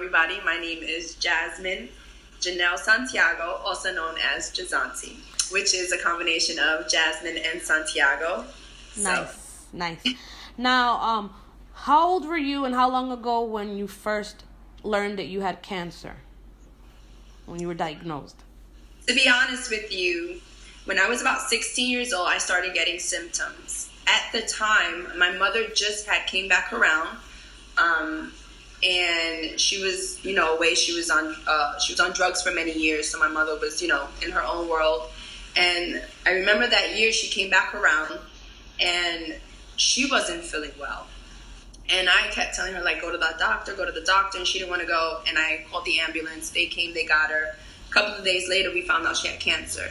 everybody. My name is Jazmine Santiago, also known as Jazanti, which is a combination of Jazmine and Santiago. Nice. Now, how old were you and how long ago when you first learned that you had cancer? When you were diagnosed? To be honest with you, when I was about 16 years old, I started getting symptoms. At the time, my mother just came back around, and she was, away. She was on drugs for many years. So my mother was, in her own world. And I remember that year she came back around, and she wasn't feeling well. And I kept telling her, go to the doctor, and she didn't want to go. And I called the ambulance. They came, they got her. A couple of days later, we found out she had cancer.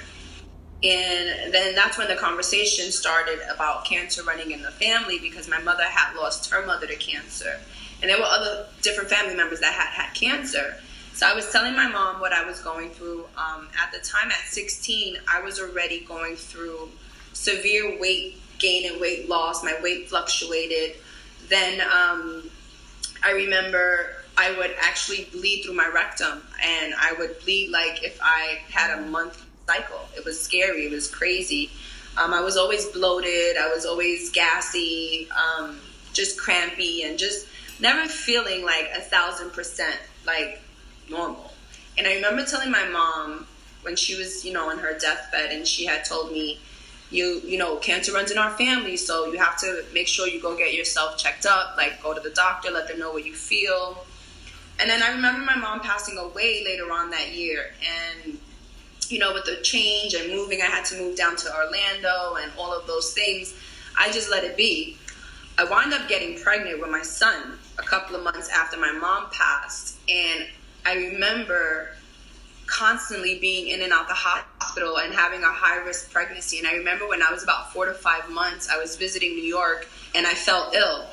And then that's when the conversation started about cancer running in the family, because my mother had lost her mother to cancer. And there were other different family members that had cancer. So I was telling my mom what I was going through. At the time, at 16, I was already going through severe weight gain and weight loss. My weight fluctuated. Then I remember I would actually bleed through my rectum, and I would bleed like if I had a month cycle. It was scary. It was crazy. I was always bloated. I was always gassy, just crampy, and just never feeling 1,000% like normal. And I remember telling my mom when she was, on her deathbed, and she had told me, cancer runs in our family, so you have to make sure you go get yourself checked up, go to the doctor, let them know what you feel. And then I remember my mom passing away later on that year, and with the change and moving, I had to move down to Orlando and all of those things. I just let it be. I wound up getting pregnant with my son a couple of months after my mom passed. And I remember constantly being in and out the hospital and having a high-risk pregnancy. And I remember when I was about 4 to 5 months, I was visiting New York, and I felt ill.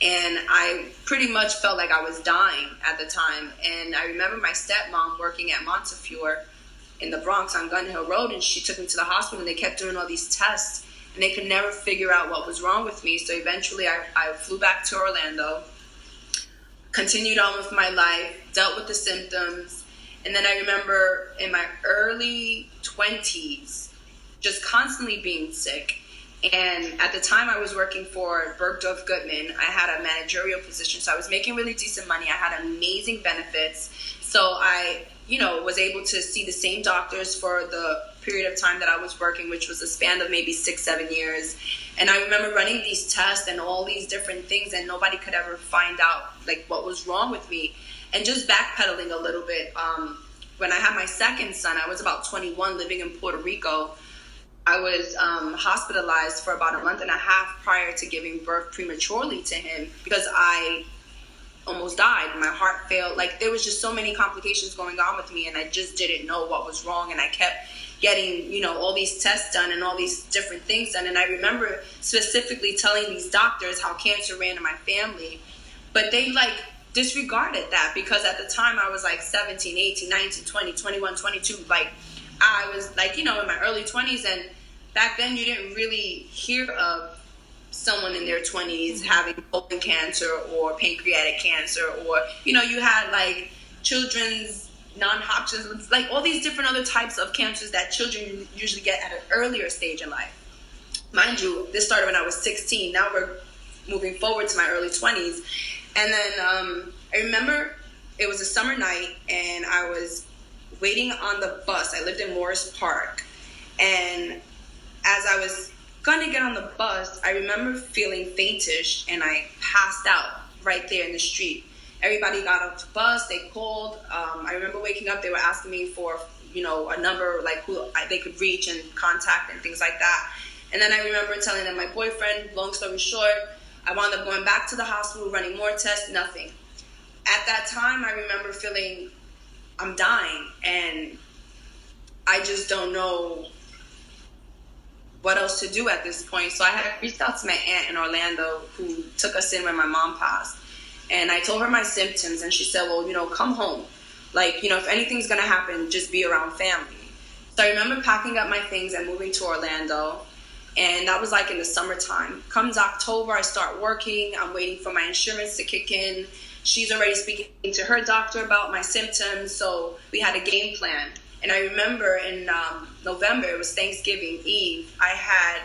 And I pretty much felt like I was dying at the time. And I remember my stepmom working at Montefiore in the Bronx on Gun Hill Road, and she took me to the hospital, and they kept doing all these tests, and they could never figure out what was wrong with me. So eventually I flew back to Orlando, continued on with my life, dealt with the symptoms. And then I remember in my early 20s, just constantly being sick. And at the time I was working for Bergdorf Goodman. I had a managerial position, so I was making really decent money. I had amazing benefits. So I, was able to see the same doctors for the period of time that I was working, which was a span of maybe 6-7 years. And I remember running these tests and all these different things, and nobody could ever find out what was wrong with me. And just backpedaling a little bit, when I had my second son, I was about 21, living in Puerto Rico. I was hospitalized for about a month and a half prior to giving birth prematurely to him, because I almost died. My heart failed. There was just so many complications going on with me, and I just didn't know what was wrong. And I kept getting, all these tests done and all these different things done. And I remember specifically telling these doctors how cancer ran in my family, but they disregarded that, because at the time I was 17, 18, 19, 20, 21, 22. I was in my early 20s, and back then you didn't really hear of someone in their 20s having colon cancer or pancreatic cancer, or you had children's non-Hodgkin's, all these different other types of cancers that children usually get at an earlier stage in life. Mind you, this started when I was 16. Now we're moving forward to my early 20s. And then I remember it was a summer night, and I was waiting on the bus. I lived in Morris Park, and as I was gonna get on the bus, I remember feeling faintish, and I passed out right there in the street. Everybody got off the bus, they called. I remember waking up, they were asking me for, a number, who they could reach and contact and things like that. And then I remember telling them my boyfriend, long story short, I wound up going back to the hospital, running more tests, nothing. At that time, I remember feeling I'm dying, and I just don't know what else to do at this point. So I had reached out to my aunt in Orlando, who took us in when my mom passed. And I told her my symptoms, and she said, well, come home. If anything's going to happen, just be around family. So I remember packing up my things and moving to Orlando. And that was in the summertime. Comes October, I start working. I'm waiting for my insurance to kick in. she's already speaking to her doctor about my symptoms. So we had a game plan. And I remember in November, it was Thanksgiving Eve, I had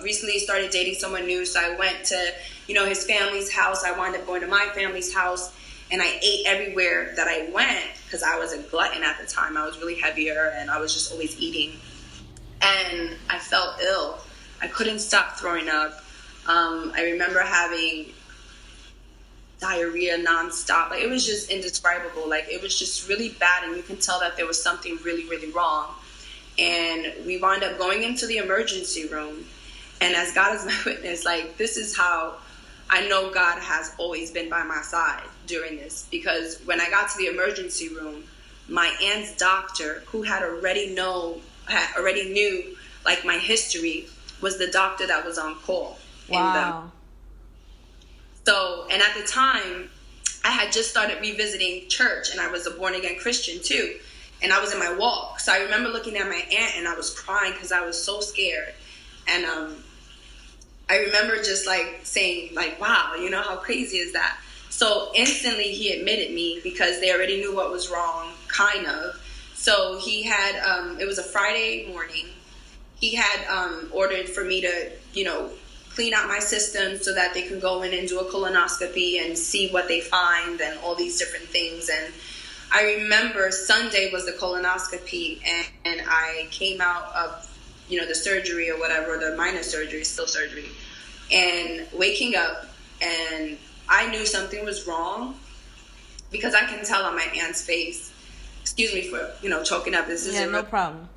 recently started dating someone new. So I went to, his family's house. I wound up going to my family's house. And I ate everywhere that I went because I was a glutton at the time. I was really heavier and I was just always eating. And I felt ill. I couldn't stop throwing up. I remember having diarrhea nonstop. Like, it was just indescribable. Like, it was just really bad, and you can tell that there was something really, really wrong. And we wound up going into the emergency room. And as God is my witness, like, this is how I know God has always been by my side during this. Because when I got to the emergency room, my aunt's doctor, who had already knew like my history, was the doctor that was on call. Wow. And at the time, I had just started revisiting church, and I was a born-again Christian too. And I was in my walk. So I remember looking at my aunt, and I was crying because I was so scared. And I remember just like saying, like, wow, how crazy is that? So instantly he admitted me because they already knew what was wrong, kind of. So he had, it was a Friday morning. He had ordered for me to, clean out my system so that they can go in and do a colonoscopy and see what they find and all these different things. And I remember Sunday was the colonoscopy, and I came out of, the surgery or whatever, the minor surgery, still surgery, and waking up, and I knew something was wrong because I can tell on my aunt's face. Excuse me for, choking up. This is no problem.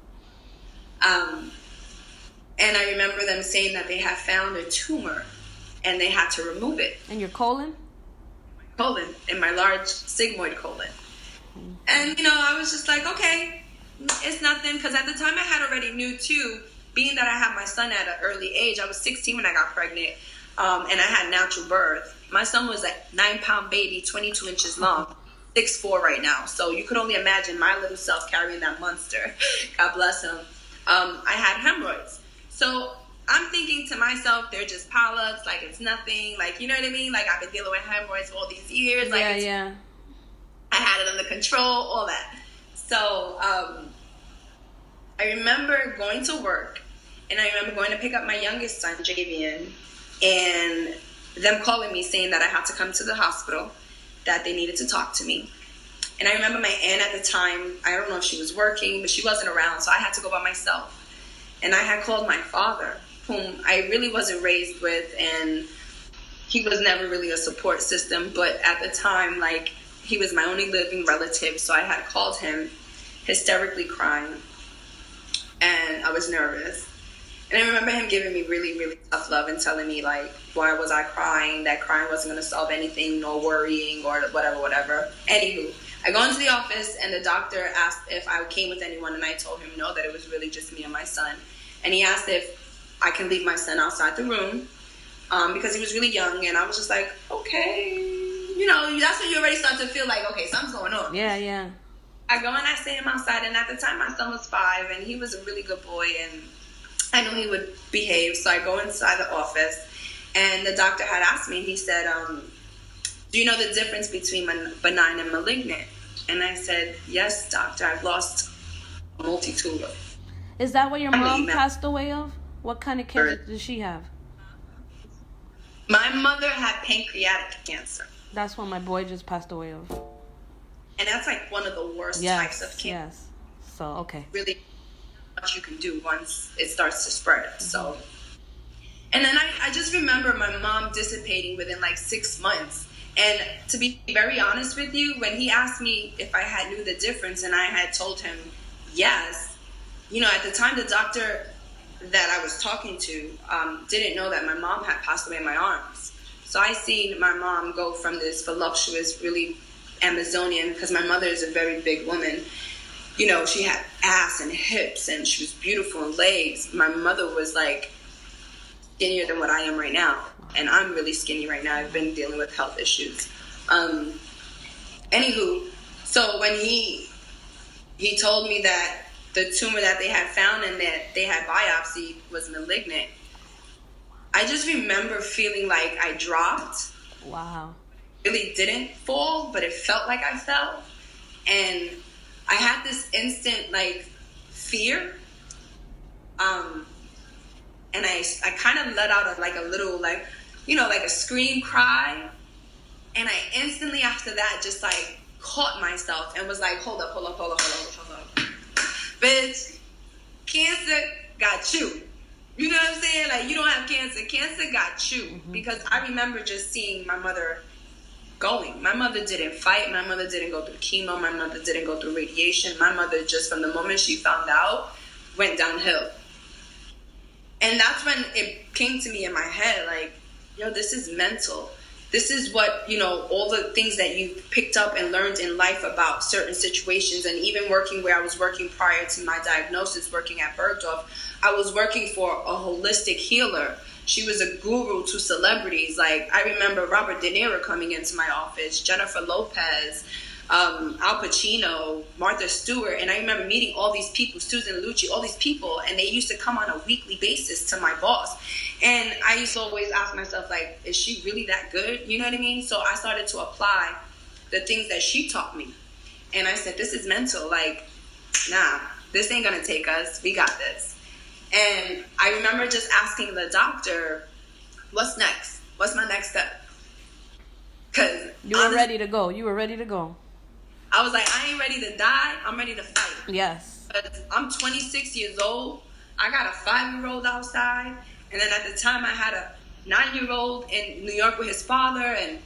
And I remember them saying that they had found a tumor and they had to remove it. In your colon? Colon, in my large sigmoid colon. And, I was just like, okay, it's nothing. Because at the time I had already knew too, being that I had my son at an early age. I was 16 when I got pregnant, and I had natural birth. My son was a 9-pound baby, 22 inches long, 6'4" right now. So you could only imagine my little self carrying that monster. God bless him. I had hemorrhoids. So I'm thinking to myself, they're just polyps, like it's nothing, like, you know what I mean? Like, I've been dealing with hemorrhoids for all these years. Like, I had it under control, all that. So I remember going to work, and I remember going to pick up my youngest son, Javian, and them calling me saying that I had to come to the hospital, that they needed to talk to me. And I remember my aunt at the time, I don't know if she was working, but she wasn't around, so I had to go by myself. And I had called my father, whom I really wasn't raised with, and he was never really a support system. But at the time, like, he was my only living relative, so I had called him hysterically crying, and I was nervous. And I remember him giving me really, really tough love and telling me, like, why was I crying, that crying wasn't going to solve anything, no worrying, or whatever. Anywho, I go into the office, and the doctor asked if I came with anyone, and I told him no, that it was really just me and my son. And he asked if I can leave my son outside the room because he was really young, and I was just like, okay. That's when you already start to feel like, okay, something's going on. Yeah. I go and I see him outside, and at the time my son was 5, and he was a really good boy, and I knew he would behave. So I go inside the office, and the doctor had asked me, he said, do you know the difference between benign and malignant? And I said, yes, doctor, I've lost a multitude of. Is that what your mom passed away of? What kind of cancer did she have? My mother had pancreatic cancer. That's what my boy just passed away of. And that's like one of the worst types of cancer. Yes. So, okay. Really much you can do once it starts to spread. Mm-hmm. So, and then I just remember my mom dissipating within like 6 months. And to be very honest with you, when he asked me if I had knew the difference, and I had told him yes, at the time the doctor that I was talking to didn't know that my mom had passed away in my arms. So I seen my mom go from this voluptuous, really Amazonian, because my mother is a very big woman. She had ass and hips, and she was beautiful in legs. My mother was like skinnier than what I am right now. And I'm really skinny right now. I've been dealing with health issues. Anywho, so when he told me that the tumor that they had found and that they had biopsied was malignant, I just remember feeling like I dropped. Wow. really didn't fall, but it felt like I fell. And I had this instant like fear. And I kind of let out a little like, like a scream cry. And I instantly after that just like caught myself and was like, hold up. Bitch, cancer got you. You know what I'm saying? Like, you don't have cancer. Cancer got you. Mm-hmm. Because I remember just seeing my mother going. My mother didn't fight. My mother didn't go through chemo. My mother didn't go through radiation. My mother, just from the moment she found out, went downhill. And that's when it came to me in my head, like, yo, this is mental. This is what, all the things that you picked up and learned in life about certain situations. And even working where I was working prior to my diagnosis, working at Bergdorf, I was working for a holistic healer. She was a guru to celebrities. Like, I remember Robert De Niro coming into my office, Jennifer Lopez, Al Pacino, Martha Stewart. And I remember meeting all these people, Susan Lucci, all these people. And they used to come on a weekly basis to my boss. And I used to always ask myself, like, is she really that good? You know what I mean? So I started to apply the things that she taught me. And I said, this is mental. Like, nah, this ain't going to take us. We got this. And I remember just asking the doctor, what's next? What's my next step? Because you were ready to go. You were ready to go. I was like, I ain't ready to die. I'm ready to fight. Yes. But I'm 26 years old. I got a 5-year-old outside. And then at the time, I had a 9-year-old in New York with his father. And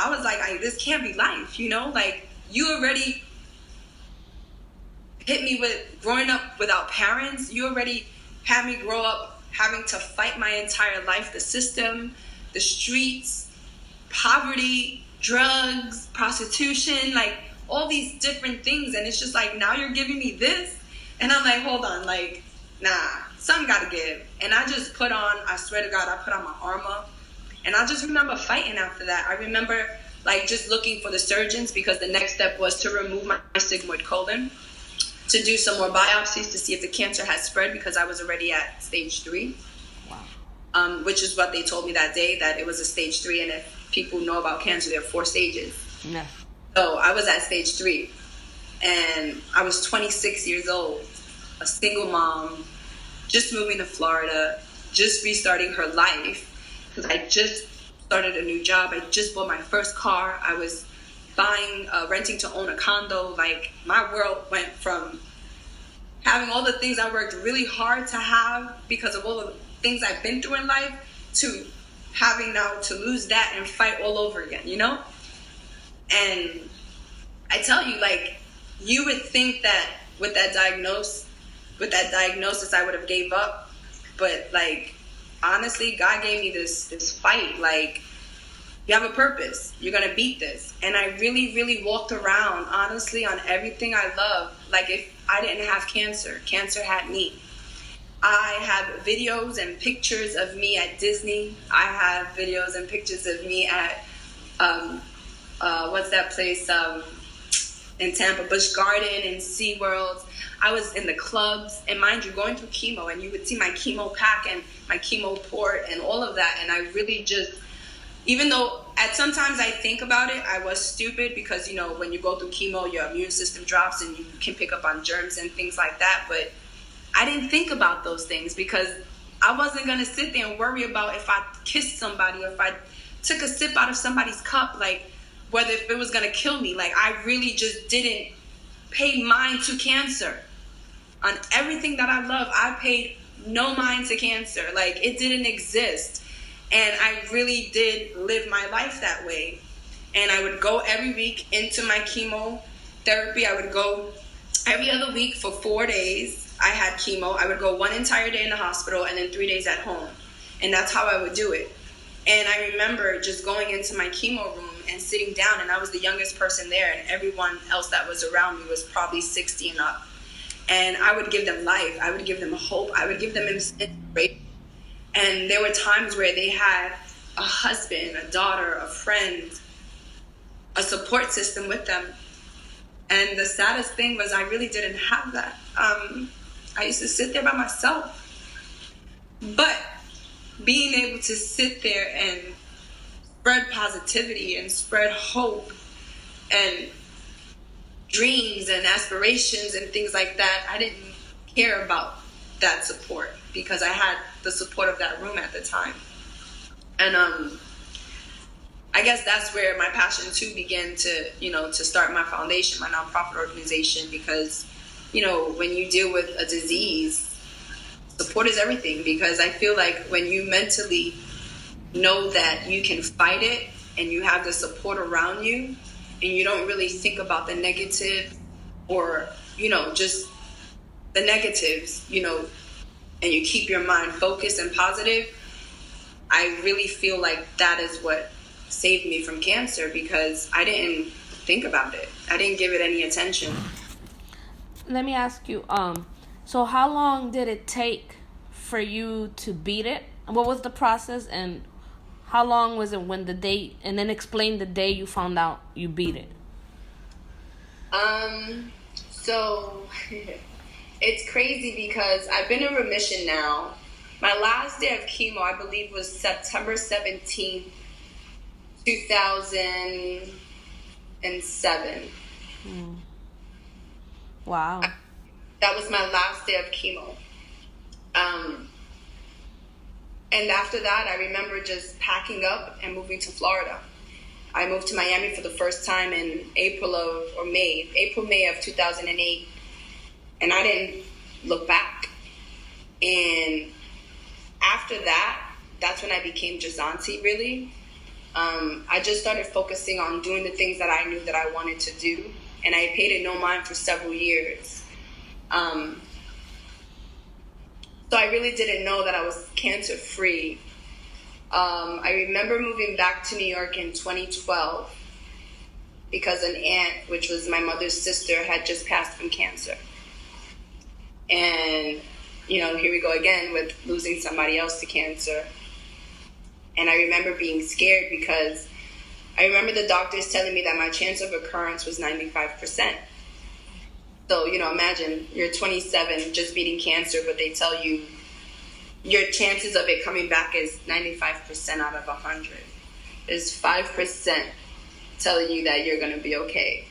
I was like, this can't be life, Like, you already hit me with growing up without parents. You already had me grow up having to fight my entire life. The system, the streets, poverty, drugs, prostitution, like, all these different things. And it's just like, now you're giving me this? And I'm like, hold on, like, nah, something gotta give. And I just I swear to God, I put on my armor. And I just remember fighting after that. I remember, like, just looking for the surgeons because the next step was to remove my sigmoid colon, to do some more biopsies to see if the cancer had spread because I was already at stage 3. Wow. Which is what they told me that day, that it was a stage 3. And if people know about cancer, there are 4 stages. Yeah. So I was at stage 3. And I was 26 years old, a single mom, just moving to Florida, just restarting her life because I just started a new job. I just bought my first car. I was renting to own a condo. Like, my world went from having all the things I worked really hard to have because of all the things I've been through in life to having now to lose that and fight all over again, And I tell you, like, you would think that with that diagnosis I would have gave up. But, like, honestly, God gave me this fight. Like, you have a purpose. You're going to beat this. And I really, really walked around, honestly, on everything I love. Like, if I didn't have cancer had me. I have videos and pictures of me at Disney. I have videos and pictures of me at, what's that place in Tampa, Busch Garden and SeaWorld. I was in the clubs, and mind you, going through chemo, and you would see my chemo pack and my chemo port and all of that. And I really just, even though sometimes I think about it, I was stupid because, when you go through chemo, your immune system drops and you can pick up on germs and things like that. But I didn't think about those things because I wasn't going to sit there and worry about if I kissed somebody or if I took a sip out of somebody's cup, like, whether if it was going to kill me. Like, I really just didn't pay mind to cancer. On everything that I love, I paid no mind to cancer. Like, it didn't exist. And I really did live my life that way. And I would go every week into my chemotherapy. I would go every other week for 4 days. I had chemo. I would go 1 entire day in the hospital and then 3 days at home. And that's how I would do it. And I remember just going into my chemo room and sitting down, and I was the youngest person there, and everyone else that was around me was probably 60 and up. And I would give them life. I would give them hope. I would give them inspiration. And there were times where they had a husband, a daughter, a friend, a support system with them. And the saddest thing was I really didn't have that. I used to sit there by myself. But being able to sit there and spread positivity and spread hope and dreams and aspirations and things like that, I didn't care about that support because I had the support of that room at the time. And I guess that's where my passion too began to, to start my foundation, my nonprofit organization, because, when you deal with a disease, support is everything, because I feel like when you mentally know that you can fight it and you have the support around you and you don't really think about the negative or, just the negatives, and you keep your mind focused and positive, I really feel like that is what saved me from cancer, because I didn't think about it. I didn't give it any attention. Let me ask you, so how long did it take for you to beat it? What was the process, and how long was it when the day, and then explain the day you found out you beat it? So it's crazy because I've been in remission now. My last day of chemo, I believe, was September 17th, 2007. Wow. That was my last day of chemo. And after that, I remember just packing up and moving to Florida. I moved to Miami for the first time in May of 2008. And I didn't look back. And after that, that's when I became Jazanti, really. I just started focusing on doing the things that I knew that I wanted to do. And I paid it no mind for several years. So I really didn't know that I was cancer-free. I remember moving back to New York in 2012 because an aunt, which was my mother's sister, had just passed from cancer. And, here we go again with losing somebody else to cancer. And I remember being scared because I remember the doctors telling me that my chance of occurrence was 95%. So, imagine you're 27, just beating cancer, but they tell you your chances of it coming back is 95% out of 100. There's 5% telling you that you're going to be okay.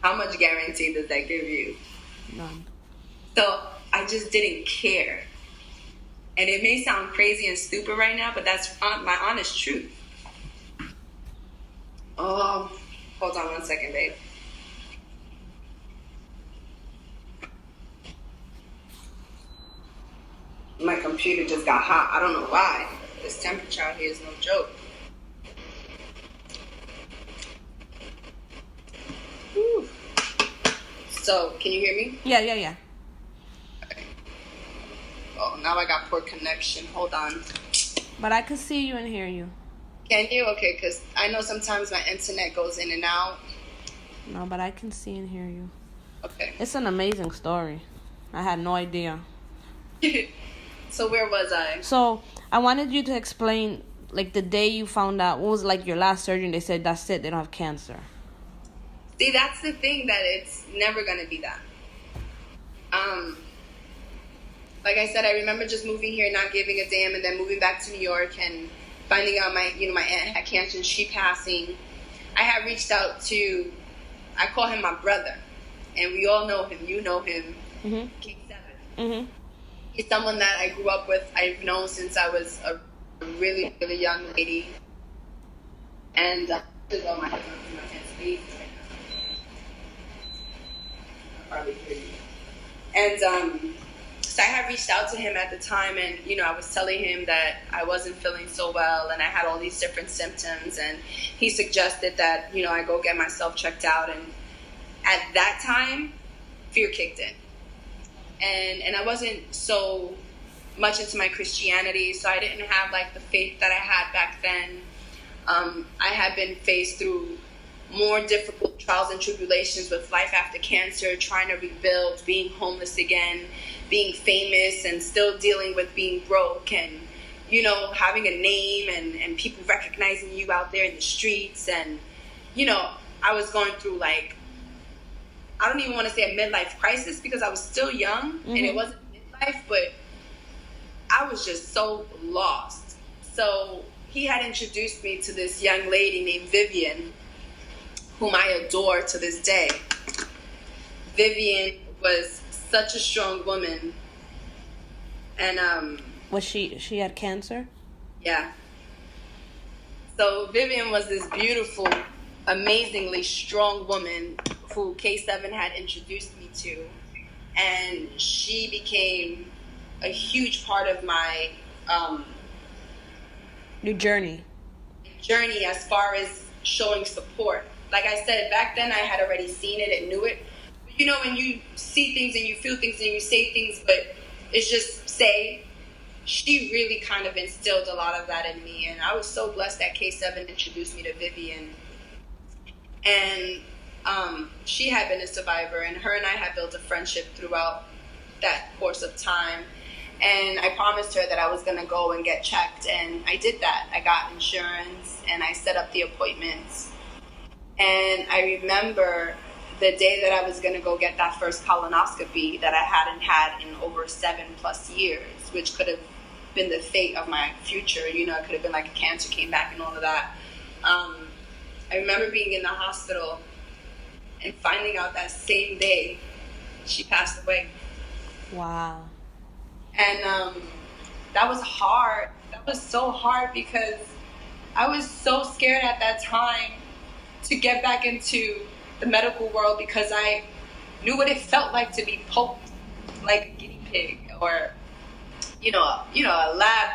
How much guarantee does that give you? None. So I just didn't care. And it may sound crazy and stupid right now, but that's my honest truth. Oh, hold on one second, babe. My computer just got hot. I don't know why. This temperature out here is no joke. Whew. So, can you hear me? Yeah. Okay. Oh, now I got poor connection. Hold on. But I can see you and hear you. Can you? Okay, because I know sometimes my internet goes in and out. No, but I can see and hear you. Okay. It's an amazing story. I had no idea. So where was I? So I wanted you to explain, like, the day you found out, what was, like, your last surgery, and they said, that's it, they don't have cancer. See, that's the thing, that it's never going to be that. Like I said, I remember just moving here, not giving a damn, and then moving back to New York and finding out my aunt had cancer and she passing. I had reached out to, I call him my brother, and we all know him. You know him, Mm-hmm. King 7. Mm-hmm. He's someone that I grew up with. I've known since I was a really, really young lady. And my headphones in my hands right now. Probably hear you. And so I had reached out to him at the time, and I was telling him that I wasn't feeling so well, and I had all these different symptoms, and he suggested that I go get myself checked out. And at that time, fear kicked in. And I wasn't so much into my Christianity, so I didn't have like the faith that I had back then. I had been faced through more difficult trials and tribulations with life after cancer, trying to rebuild, being homeless again, being famous, and still dealing with being broke, and having a name and people recognizing you out there in the streets. And I was going through, like, I don't even want to say a midlife crisis because I was still young. Mm-hmm. And it wasn't midlife, but I was just so lost. So, he had introduced me to this young lady named Vivian, whom I adore to this day. Vivian was such a strong woman, and Was she had cancer? yeah. So Vivian was this beautiful, amazingly strong woman who K7 had introduced me to, and she became a huge part of my Your journey. journey as far as showing support. Like I said, back then I had already seen it and knew it. But you know, when you see things and you feel things and you say things, but it's just say, she really kind of instilled a lot of that in me. And I was so blessed that K7 introduced me to Vivian. And she had been a survivor, and her and I had built a friendship throughout that course of time. And I promised her that I was going to go and get checked, and I did that. I got insurance, and I set up the appointments. And I remember the day that I was going to go get that first colonoscopy that I hadn't had in over 7+ years, which could have been the fate of my future. You know, it could have been like a cancer came back and all of that. I remember being in the hospital and finding out that same day she passed away. Wow. And that was hard. That was so hard because I was so scared at that time to get back into the medical world, because I knew what it felt like to be poked like a guinea pig, or you know, a lab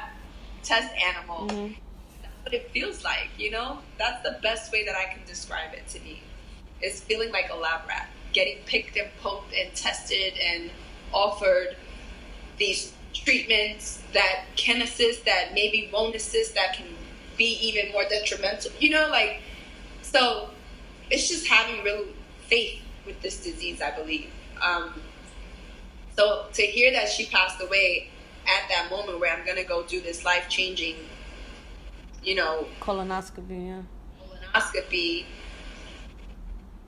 test animal. Mm-hmm. That's what it feels like. You know, that's the best way that I can describe it to me. It's feeling like a lab rat, getting picked and poked and tested and offered these treatments that can assist, that maybe won't assist, that can be even more detrimental. You know, like, so it's just having real faith with this disease, I believe. So to hear that she passed away at that moment where I'm going to go do this life-changing, you know, Colonoscopy,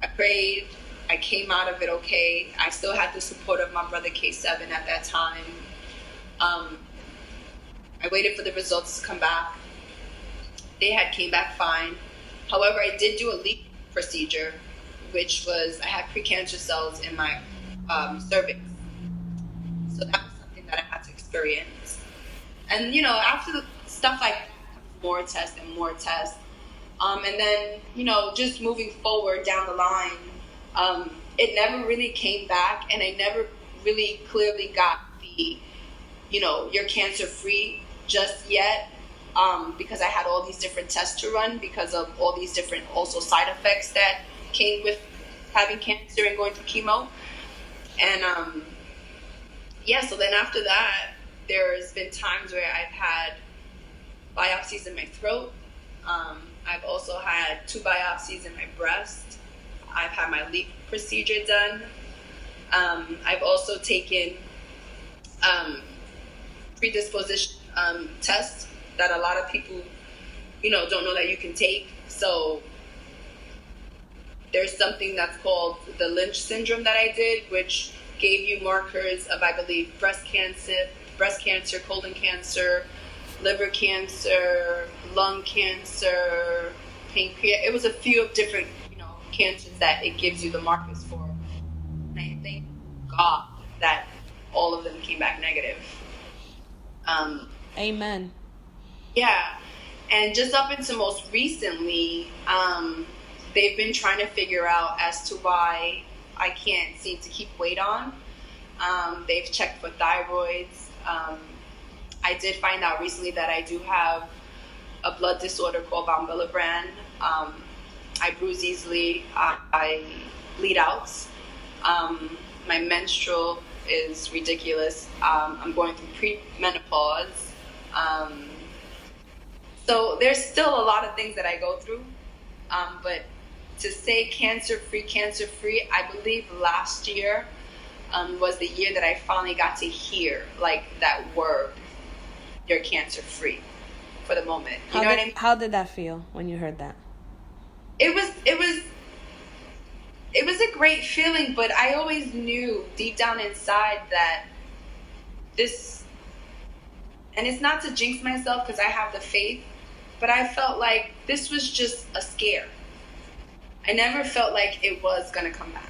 I prayed. I came out of it okay. I still had the support of my brother K7 at that time. I waited for the results to come back. They had came back fine. However, I did do a leak procedure, which was, I had precancer cells in my cervix. So that was something that I had to experience. And, you know, after the stuff like that, more tests and more tests. And then, you know, just moving forward down the line, it never really came back, and I never really clearly got the, you know, you're cancer free just yet, because I had all these different tests to run because of all these different also side effects that came with having cancer and going through chemo. And yeah, so then after that, there's been times where I've had biopsies in my throat. I've also had 2 biopsies in my breast. I've had my LEAP procedure done. I've also taken predisposition tests that a lot of people, you know, don't know that you can take. So there's something that's called the Lynch syndrome that I did, which gave you markers of, I believe, breast cancer, colon cancer, liver cancer, lung cancer, pancreas. It was a few of different, you know, cancers that it gives you the markers for. And I thank God that all of them came back negative. Amen. Yeah. And just up until most recently, they've been trying to figure out as to why I can't seem to keep weight on. They've checked for thyroids. I did find out recently that I do have a blood disorder called von Willebrand. I bruise easily. I bleed out. My menstrual is ridiculous. I'm going through premenopause. So there's still a lot of things that I go through. But to say cancer-free, I believe last year was the year that I finally got to hear, like, that word, you're cancer-free, for the moment. You know what I mean? How did that feel when you heard that? It was a great feeling, but I always knew deep down inside that this, and it's not to jinx myself because I have the faith, but I felt like this was just a scare. I never felt like it was going to come back.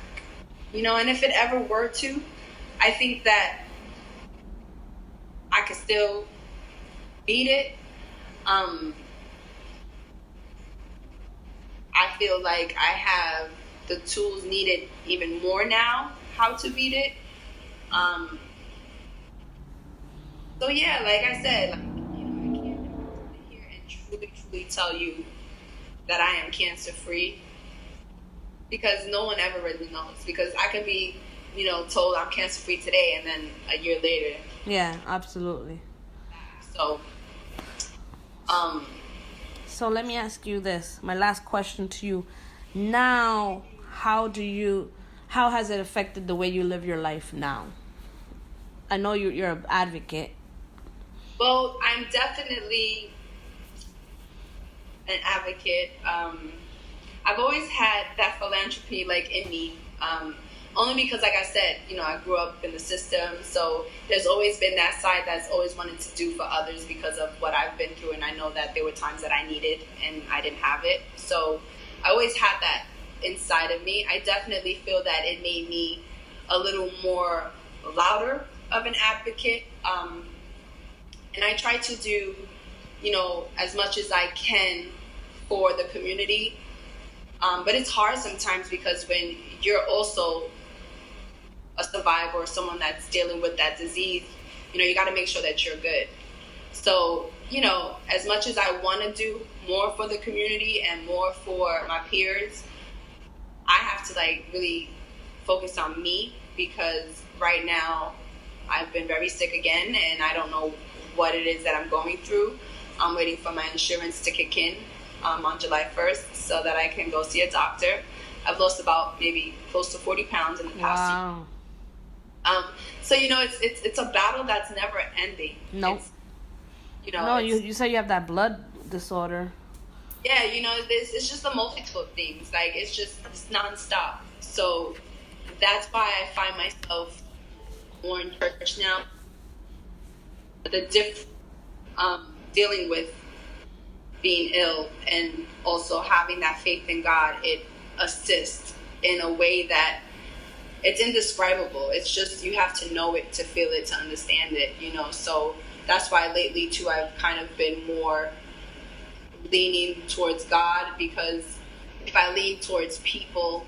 And if it ever were to, I think that I could still beat it. I feel like I have the tools needed even more now how to beat it. So yeah, like I said, I can't sit here and truly tell you that I am cancer free, because no one ever really knows. Because I can be, told I'm cancer free today, and then a year later. Yeah, absolutely. So, So let me ask you this. My last question to you. Now, how has it affected the way you live your life now? I know you're an advocate. Well, I'm definitely an advocate. I've always had that philanthropy in me. Only because, like I said, I grew up in the system, so there's always been that side that's always wanted to do for others because of what I've been through, and I know that there were times that I needed and I didn't have it. So I always had that inside of me. I definitely feel that it made me a little more louder of an advocate, and I try to do, as much as I can for the community. But it's hard sometimes, because when you're also a survivor or someone that's dealing with that disease, you got to make sure that you're good. So, as much as I want to do more for the community and more for my peers, I have to really focus on me, because right now I've been very sick again, and I don't know what it is that I'm going through. I'm waiting for my insurance to kick in on July 1st so that I can go see a doctor. I've lost about maybe close to 40 pounds in the past year. So, it's a battle that's never ending. Nope. You say you have that blood disorder. Yeah, it's just a multitude of things. It's nonstop. So that's why I find myself more in church now. Dealing with being ill and also having that faith in God, it assists in a way that it's indescribable. It's just, you have to know it to feel it, to understand it, So that's why lately too I've kind of been more leaning towards God, because if I lean towards people,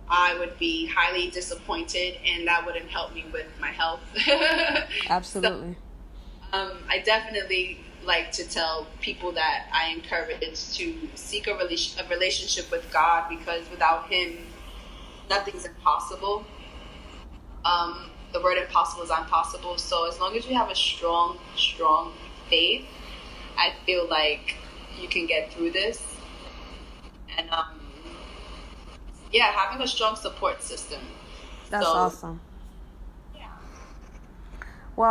I would be highly disappointed, and that wouldn't help me with my health. Absolutely. So, I definitely like to tell people that I encourage to seek a relationship with God, because without Him, nothing's impossible. The word impossible is impossible. So as long as you have a strong faith, I feel like you can get through this. And having a strong support system. That's awesome.